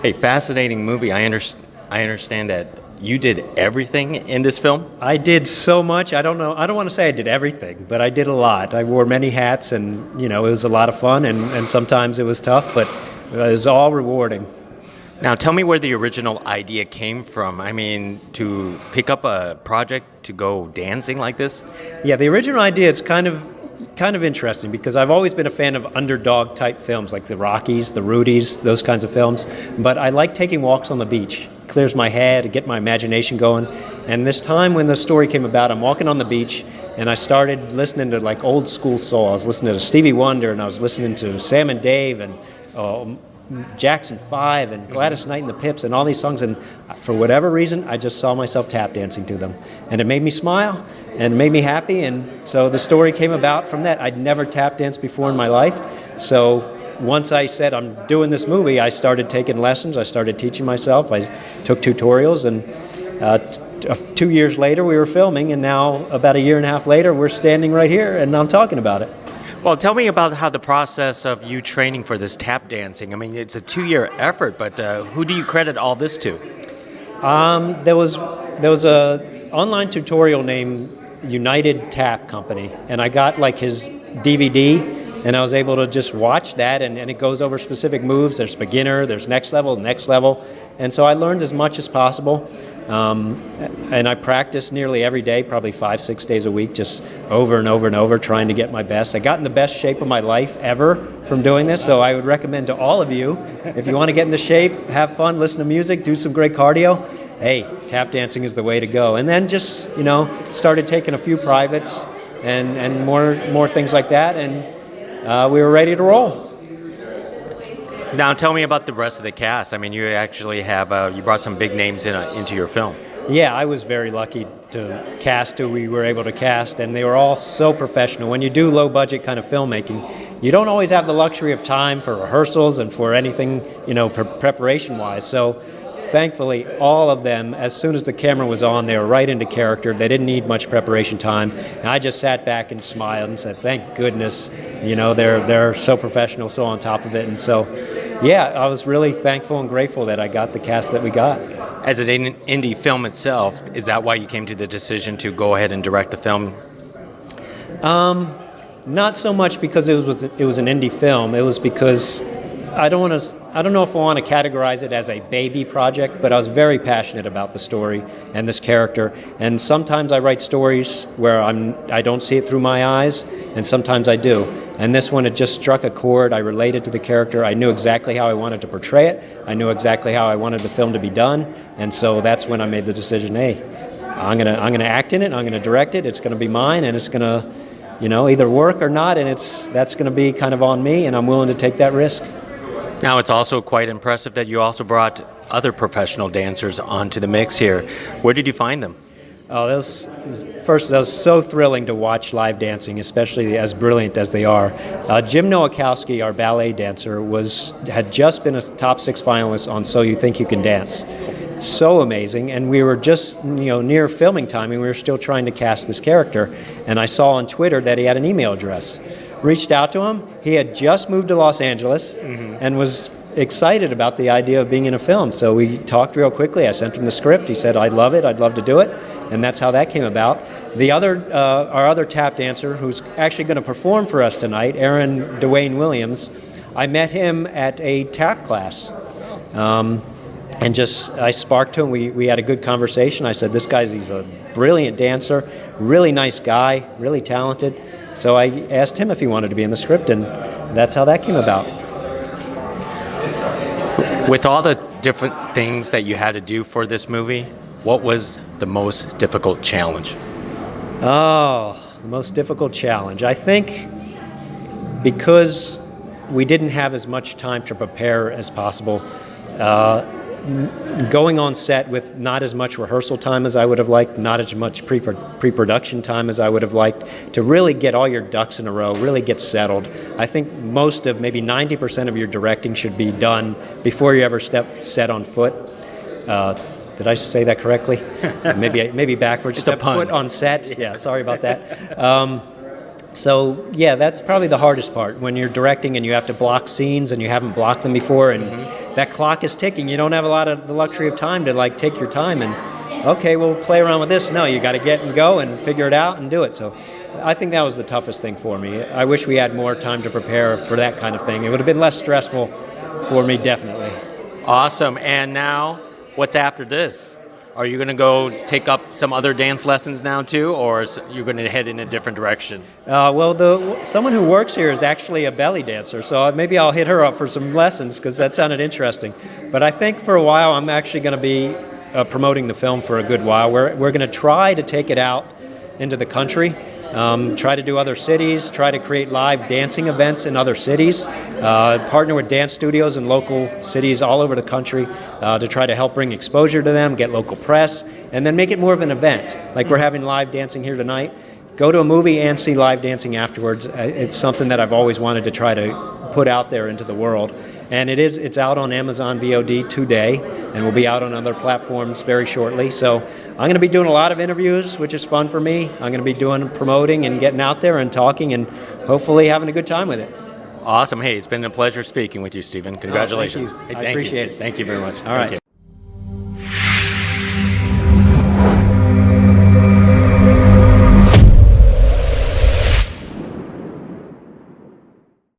Hey, fascinating movie. I understand that you did everything in this film. I did so much. I don't know. I don't want to say I did everything, but I did a lot. I wore many hats, and it was a lot of fun, and sometimes it was tough, but it was all rewarding. Now, tell me where the original idea came from. I mean, to pick up a project to go dancing like this? Yeah, the original idea is kind of interesting because I've always been a fan of underdog type films like the Rockies, the Rudies, those kinds of films. But I like taking walks on the beach. It clears my head, get my imagination going. And this time when the story came about, I'm walking on the beach and I started listening to like old school soul. I was listening to Stevie Wonder and I was listening to Sam and Dave and Jackson 5 and Gladys Knight and the Pips and all these songs, and for whatever reason I just saw myself tap dancing to them, and it made me smile and made me happy, and so the story came about from that. I'd never tap danced before in my life, so once I said I'm doing this movie, I started taking lessons, I started teaching myself, I took tutorials, and 2 years later we were filming, and now about a year and a half later we're standing right here and I'm talking about it. Well, tell me about how the process of you training for this tap dancing. I mean, it's a 2-year effort, but who do you credit all this to? There was a online tutorial named United Tap Company, and I got like his DVD, and I was able to just watch that, and it goes over specific moves. There's beginner, there's next level, and so I learned as much as possible. And I practiced nearly every day, probably 5-6 days a week, just over and over and over, trying to get my best. I got in the best shape of my life ever from doing this, so I would recommend to all of you, if you want to get into shape, have fun, listen to music, do some great cardio, hey, tap dancing is the way to go. And then just, started taking a few privates and more things like that, and we were ready to roll. Now, tell me about the rest of the cast. I mean, you actually you brought some big names into your film. Yeah, I was very lucky to cast who we were able to cast, and they were all so professional. When you do low-budget kind of filmmaking, you don't always have the luxury of time for rehearsals and for anything, preparation-wise. So, thankfully, all of them, as soon as the camera was on, they were right into character. They didn't need much preparation time. And I just sat back and smiled and said, thank goodness, they're so professional, so on top of it. And so, yeah, I was really thankful and grateful that I got the cast that we got. As an indie film itself, is that why you came to the decision to go ahead and direct the film? Not so much because it was an indie film. It was because I don't know if I want to categorize it as a baby project, but I was very passionate about the story and this character. And sometimes I write stories where I don't see it through my eyes, and sometimes I do. And this one, it just struck a chord. I related to the character. I knew exactly how I wanted to portray it. I knew exactly how I wanted the film to be done. And so that's when I made the decision, hey, I'm gonna act in it, I'm gonna direct it, it's gonna be mine, and it's gonna, either work or not, and that's gonna be kind of on me, and I'm willing to take that risk. Now, it's also quite impressive that you also brought other professional dancers onto the mix here. Where did you find them? Oh, that was so thrilling to watch live dancing, especially as brilliant as they are. Jim Nowakowski, our ballet dancer, had just been a top 6 finalist on So You Think You Can Dance. So amazing, and we were just near filming time, and we were still trying to cast this character. And I saw on Twitter that he had an email address. Reached out to him. He had just moved to Los Angeles and was excited about the idea of being in a film. So we talked real quickly. I sent him the script. He said, I'd love it. I'd love to do it. And that's how that came about. Our other tap dancer, who's actually going to perform for us tonight, Aaron Dwayne Williams, I met him at a tap class. And I sparked to him. We had a good conversation. I said, he's a brilliant dancer, really nice guy, really talented. So I asked him if he wanted to be in the script, and that's how that came about. With all the different things that you had to do for this movie, what was the most difficult challenge? Oh, the most difficult challenge. I think because we didn't have as much time to prepare as possible, going on set with not as much rehearsal time as I would have liked, not as much pre-production time as I would have liked, to really get all your ducks in a row, really get settled. I think maybe 90% of your directing should be done before you ever set on foot. Did I say that correctly? maybe backwards. It's a pun. Foot on set. Yeah, sorry about that. So yeah, that's probably the hardest part when you're directing and you have to block scenes and you haven't blocked them before, and that clock is ticking. You don't have a lot of the luxury of time to like take your time and, okay, we'll play around with this. No, you got to get and go and figure it out and do it. So I think that was the toughest thing for me. I wish we had more time to prepare for that kind of thing. It would have been less stressful for me, definitely. Awesome. And now, what's after this? Are you going to go take up some other dance lessons now too, or you're going to head in a different direction? Well, someone who works here is actually a belly dancer, so maybe I'll hit her up for some lessons because that sounded interesting. But I think for a while I'm actually going to be promoting the film for a good while. We're going to try to take it out into the country. Try to do other cities, try to create live dancing events in other cities, partner with dance studios in local cities all over the country to try to help bring exposure to them, get local press, and then make it more of an event. Like we're having live dancing here tonight. Go to a movie and see live dancing afterwards. It's something that I've always wanted to try to put out there into the world. And it's out on Amazon VOD today, and will be out on other platforms very shortly. So I'm going to be doing a lot of interviews, which is fun for me. I'm going to be doing promoting and getting out there and talking and hopefully having a good time with it. Awesome. Hey, it's been a pleasure speaking with you, Stephen. Congratulations. Thank you. I appreciate it. Thank you very much. All right.